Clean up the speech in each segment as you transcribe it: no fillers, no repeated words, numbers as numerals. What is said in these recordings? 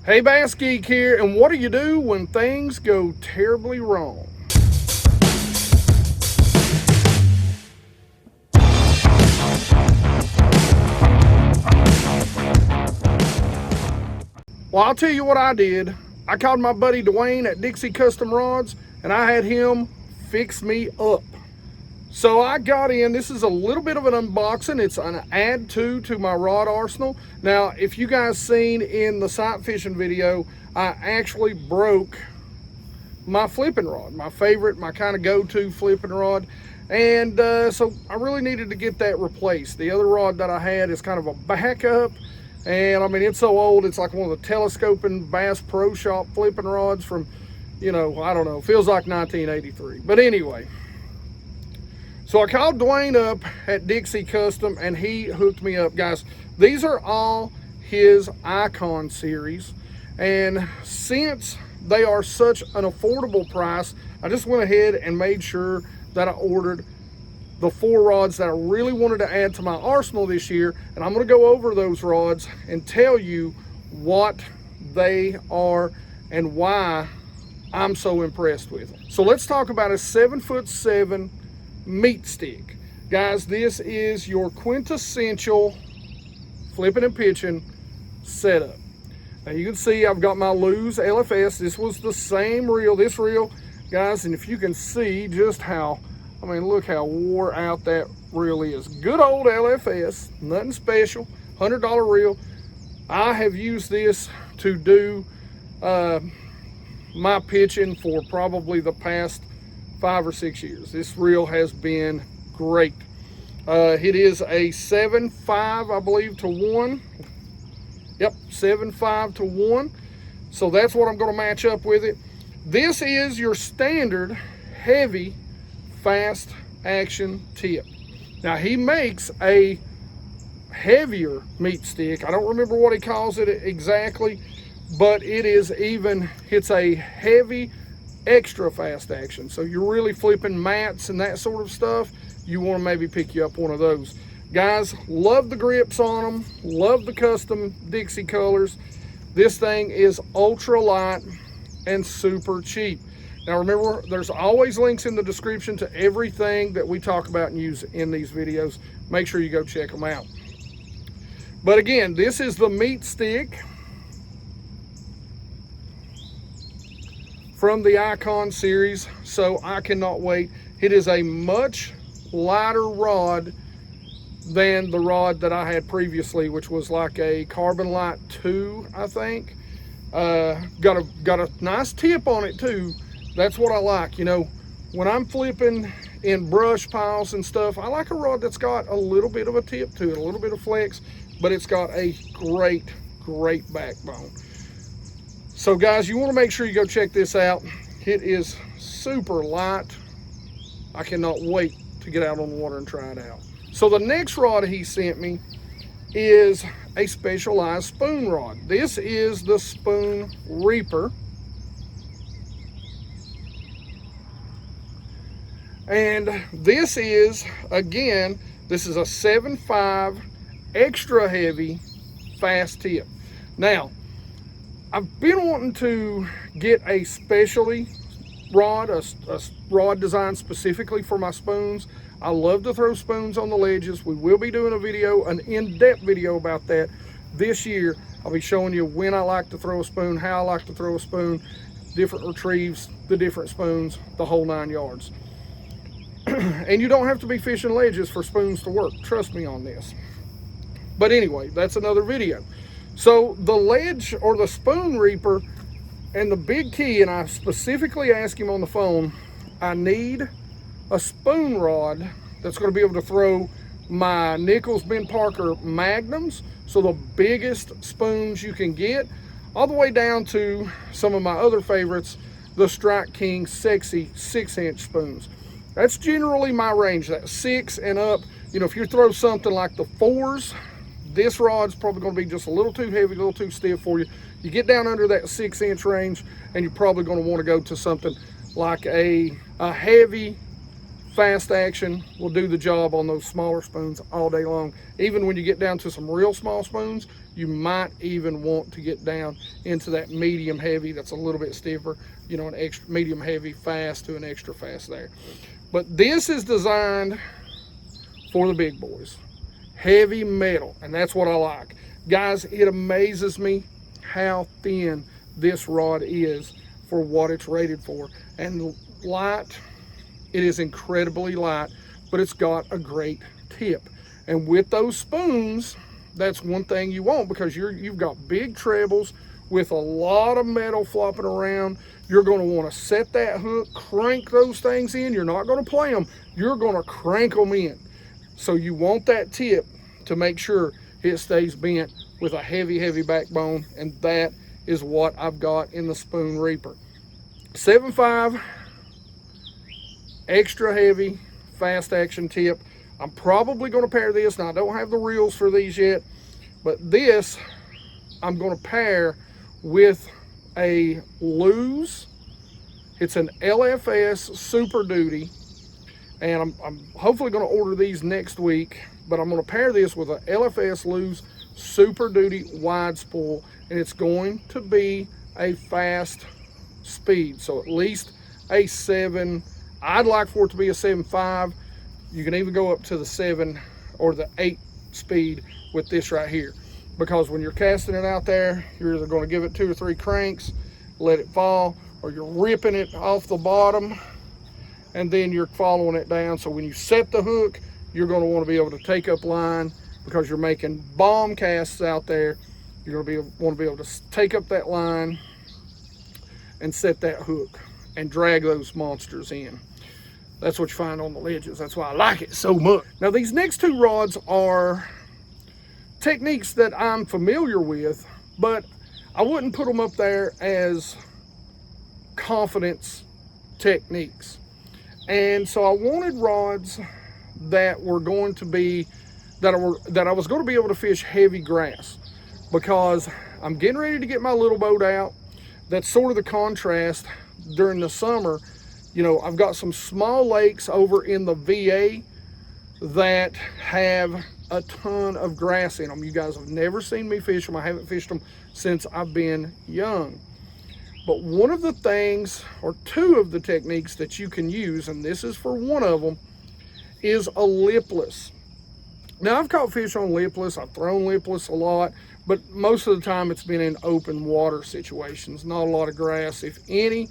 Hey, BassGeek here, and what do you do when things go terribly wrong? Well, I'll tell you what I did. I called my buddy Dwayne at Dixie Custom Rods, and I had him fix me up. So I got in, this is a little bit of an unboxing. It's an add to my rod arsenal. Now, if you guys seen in the sight fishing video, I actually broke my flipping rod, my favorite, my kind of go-to flipping rod. And so I really needed to get that replaced. The other rod that I had is kind of a backup. And I mean, it's so old, it's like one of the telescoping Bass Pro Shop flipping rods from, you know, I don't know, feels like 1983. But anyway, so I called Dwayne up at Dixie Custom and he hooked me up. Guys, these are all his Icon series. And since they are such an affordable price, I just went ahead and made sure that I ordered the 4 rods that I really wanted to add to my arsenal this year. And I'm gonna go over those rods and tell you what they are and why I'm so impressed with them. So let's talk about a 7'7" meat stick. Guys, this is your quintessential flipping and pitching setup. Now you can see I've got my Lew's LFS. This was the same reel, this reel, guys, and if you can see just how, I mean, look how wore out that reel is. Good old LFS, nothing special, $100 reel. I have used this to do my pitching for probably the past 5 or 6 years. This reel has been great. It is a 7.5, I believe, to 1. Yep, 7.5 to 1. So that's what I'm going to match up with it. This is your standard heavy fast action tip. Now he makes a heavier meat stick. I don't remember what he calls it exactly, but it is even, it's a heavy extra fast action. So you're really flipping mats and that sort of stuff, you want to maybe pick you up one of those. Guys, love the grips on them, love the custom Dixie colors. This thing is ultra light and super cheap. Now remember, there's always links in the description to everything that we talk about and use in these videos. Make sure you go check them out. But again, this is the meat stick from the Icon series, so I cannot wait. It is a much lighter rod than the rod that I had previously, which was like a Carbon Light 2, I think. Got a nice tip on it too. That's what I like. You know, when I'm flipping in brush piles and stuff, I like a rod that's got a little bit of a tip to it, a little bit of flex, but it's got a great backbone. So guys, you want to make sure you go check this out. It is super light. I cannot wait to get out on the water and try it out. So the next rod he sent me is a specialized spoon rod. This is the Spoon Reaper. And this is, again, this is a 7.5 extra heavy fast tip. Now, I've been wanting to get a specialty rod, a rod designed specifically for my spoons. I love to throw spoons on the ledges. We will be doing a video, an in-depth video about that this year. I'll be showing you when I like to throw a spoon, how I like to throw a spoon, different retrieves, the different spoons, the whole 9 yards. And you don't have to be fishing ledges for spoons to work. Trust me on this. But anyway, that's another video. So the ledge or the Spoon Reaper, and the big key, and I specifically asked him on the phone, I need a spoon rod that's going to be able to throw my Nichols Ben Parker Magnums, so the biggest spoons you can get, all the way down to some of my other favorites, the Strike King Sexy 6-inch spoons. That's generally my range, that 6 and up. You know, if you throw something like the 4s, this rod's probably going to be just a little too heavy, a little too stiff for you. You get down under that 6-inch range, and you're probably going to want to go to something like a heavy fast action will do the job on those smaller spoons all day long. Even when you get down to some real small spoons, you might even want to get down into that medium heavy that's a little bit stiffer, you know, an extra medium heavy fast to an extra fast there. But this is designed for the big boys, heavy metal, and that's what I like. Guys, it amazes me how thin this rod is for what it's rated for. And light, it is incredibly light, but it's got a great tip. And with those spoons, that's one thing you want, because you've got big trebles with a lot of metal flopping around. You're going to want to set that hook, crank those things in. You're not going to play them, you're going to crank them in. So you want that tip to make sure it stays bent with a heavy backbone, and that is what I've got in the Spoon Reaper. 7.5, extra heavy, fast action tip. I'm probably going to pair this. Now, I don't have the reels for these yet, but this I'm going to pair with a Lose. It's an LFS Super Duty, and I'm hopefully going to order these next week, but I'm going to pair this with a LFS Lose Super Duty wide spool, and it's going to be a fast speed, so at least a 7. I'd like for it to be a 7.5. You can even go up to the 7 or the 8 speed with this right here, because when you're casting it out there, you're either going to give it 2 or 3 cranks, let it fall, or you're ripping it off the bottom and then you're following it down. So when you set the hook, you're going to want to be able to take up line, because you're making bomb casts out there. You're going to want to be able to take up that line and set that hook and drag those monsters in. That's what you find on the ledges. That's why I like it so much. Now, these next 2 rods are techniques that I'm familiar with, but I wouldn't put them up there as confidence techniques. And so I wanted rods that were going to be, that I was going to be able to fish heavy grass, because I'm getting ready to get my little boat out. That's sort of the contrast during the summer. You know, I've got some small lakes over in the VA that have a ton of grass in them. You guys have never seen me fish them. I haven't fished them since I've been young. But one of the things, or 2 of the techniques that you can use, and this is for one of them, is a lipless. Now, I've caught fish on lipless. I've thrown lipless a lot, but most of the time it's been in open water situations, not a lot of grass, if any.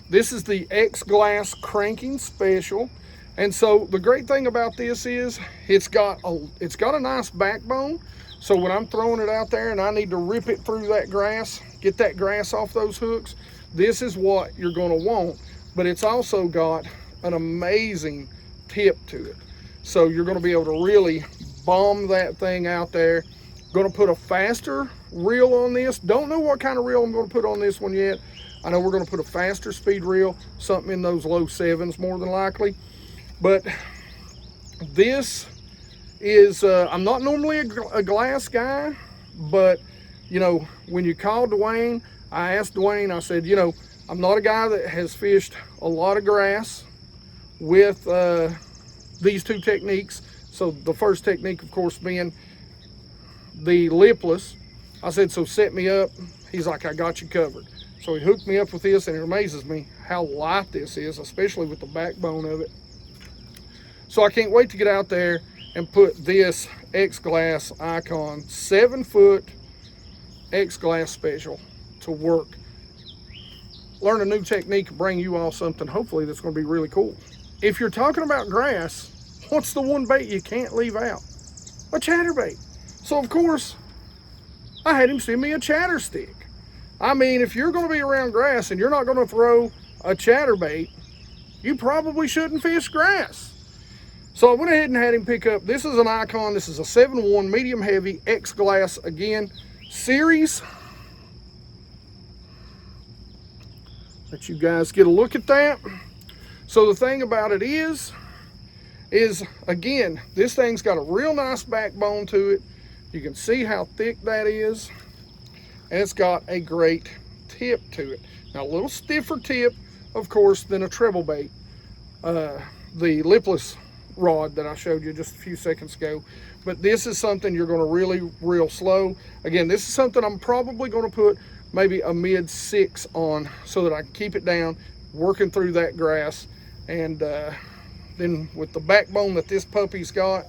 This is the X-Glass Cranking Special. And so the great thing about this is it's got a nice backbone. So when I'm throwing it out there and I need to rip it through that grass, get that grass off those hooks, this is what you're going to want. But it's also got an amazing tip to it. So you're going to be able to really bomb that thing out there. Going to put a faster reel on this. Don't know what kind of reel I'm going to put on this one yet. I know we're going to put a faster speed reel, something in those low 7s more than likely. But this is, I'm not normally a glass guy, but, you know, when you called Dwayne, I asked Dwayne, I said, you know, I'm not a guy that has fished a lot of grass with these 2 techniques. So the first technique, of course, being the lipless. I said, so set me up. He's like, I got you covered. So he hooked me up with this, and it amazes me how light this is, especially with the backbone of it. So I can't wait to get out there and put this X-Glass Icon 7-foot X-Glass Special to work. Learn a new technique, bring you all something hopefully that's going to be really cool. If you're talking about grass, what's the one bait you can't leave out? A chatterbait. So of course, I had him send me a chatter stick. I mean, if you're going to be around grass and you're not going to throw a chatterbait, you probably shouldn't fish grass. So I went ahead and had him pick up, this is an Icon, this is a 7-1 medium heavy X-Glass, again, series. Let you guys get a look at that. So the thing about it is again, this thing's got a real nice backbone to it. You can see how thick that is. And it's got a great tip to it. Now, a little stiffer tip, of course, than a treble bait. the lipless rod that I showed you just a few seconds ago. But this is something you're going to really reel slow. Again, this is something I'm probably going to put maybe a mid 6 on so that I can keep it down, working through that grass. And then with the backbone that this puppy's got,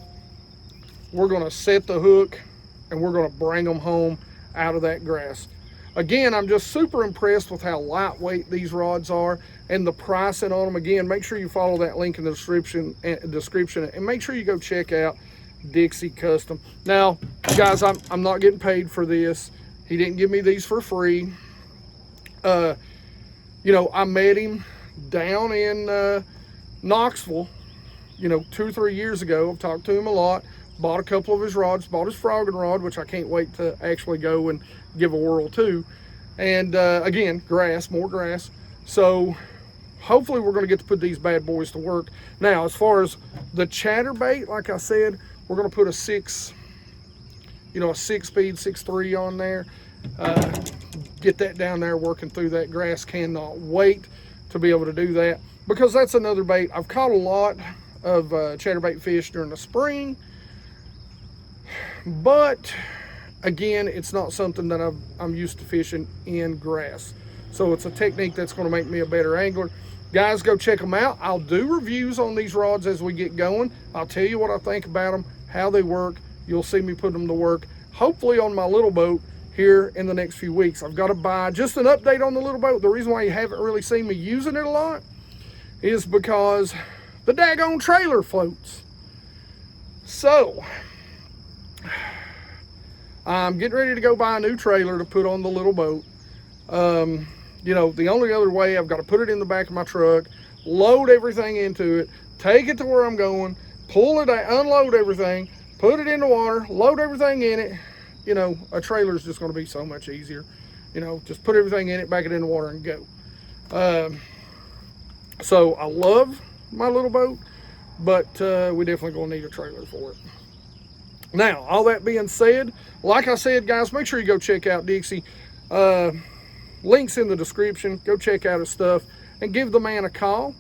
we're going to set the hook and we're going to bring them home out of that grass. Again, I'm just super impressed with how lightweight these rods are and the pricing on them. Again, make sure you follow that link in the description and make sure you go check out Dixie Custom. Now, guys, I'm not getting paid for this. He didn't give me these for free. You know, I met him down in Knoxville, you know, 2 or 3 years ago. I've talked to him a lot. Bought a couple of his rods, bought his frogging rod, which I can't wait to actually go and give a whirl to. And again, grass, more grass. So hopefully we're going to get to put these bad boys to work. Now, as far as the ChatterBait, like I said, we're going to put a 6, you know, a 6-speed 6.3 on there. Get that down there working through that grass. Cannot wait to be able to do that, because that's another bait. I've caught a lot of ChatterBait fish during the spring, but again, it's not something that I'm used to fishing in grass. So it's a technique that's going to make me a better angler. Guys, go check them out. I'll do reviews on these rods as we get going. I'll tell you what I think about them, how they work. You'll see me put them to work, hopefully on my little boat here in the next few weeks. I've got to buy, just an update on the little boat. The reason why you haven't really seen me using it a lot is because the daggone trailer floats. So I'm getting ready to go buy a new trailer to put on the little boat. You know, the only other way, I've got to put it in the back of my truck, load everything into it, take it to where I'm going, pull it out, unload everything, put it in the water, load everything in it. You know, a trailer is just going to be so much easier. You know, just put everything in it, back it in the water, and go. So I love my little boat, but we definitely going to need a trailer for it. Now, all that being said, like I said, guys, make sure you go check out Dixie. Links in the description. Go check out his stuff and give the man a call.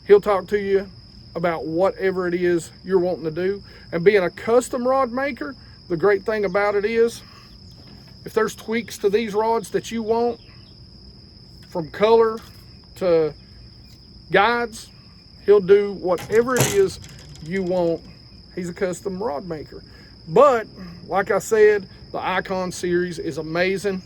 He'll talk to you about whatever it is you're wanting to do. And being a custom rod maker, the great thing about it is, if there's tweaks to these rods that you want, from color to guides, he'll do whatever it is you want. He's a custom rod maker. But like I said, the Icon series is amazing,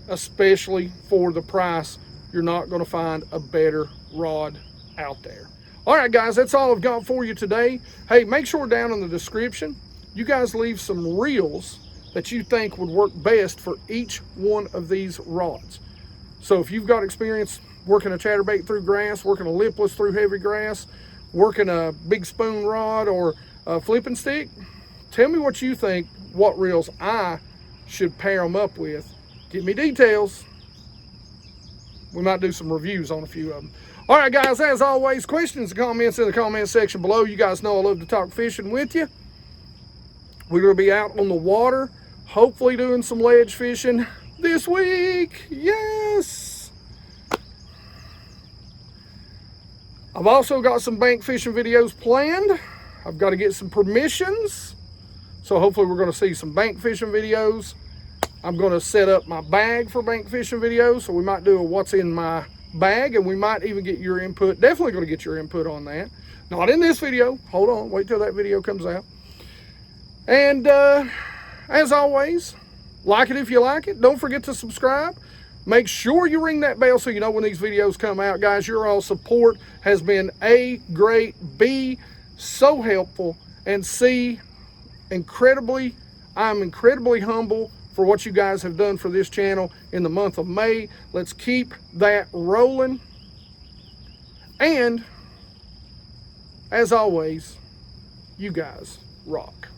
especially for the price. You're not going to find a better rod out there. All right, guys, that's all I've got for you today. Hey, make sure down in the description you guys leave some reels that you think would work best for each one of these rods. So if you've got experience working a chatterbait through grass, working a lipless through heavy grass, working a big spoon rod or a flipping stick, tell me what you think, what reels I should pair them up with. Give me details. We might do some reviews on a few of them. All right, guys, as always, questions and comments in the comment section below. You guys know I love to talk fishing with you. We're going to be out on the water, hopefully doing some ledge fishing this week. Yes! I've also got some bank fishing videos planned. I've got to get some permissions. So hopefully we're going to see some bank fishing videos. I'm going to set up my bag for bank fishing videos. So we might do a what's in my bag, and we might even get your input. Definitely going to get your input on that. Not in this video. Hold on. Wait till that video comes out. And as always, like it if you like it. Don't forget to subscribe. Make sure you ring that bell so you know when these videos come out. Guys, your all support has been A, great, B, so helpful, and C, I'm incredibly humble for what you guys have done for this channel in the month of May. Let's keep that rolling. And as always, you guys rock.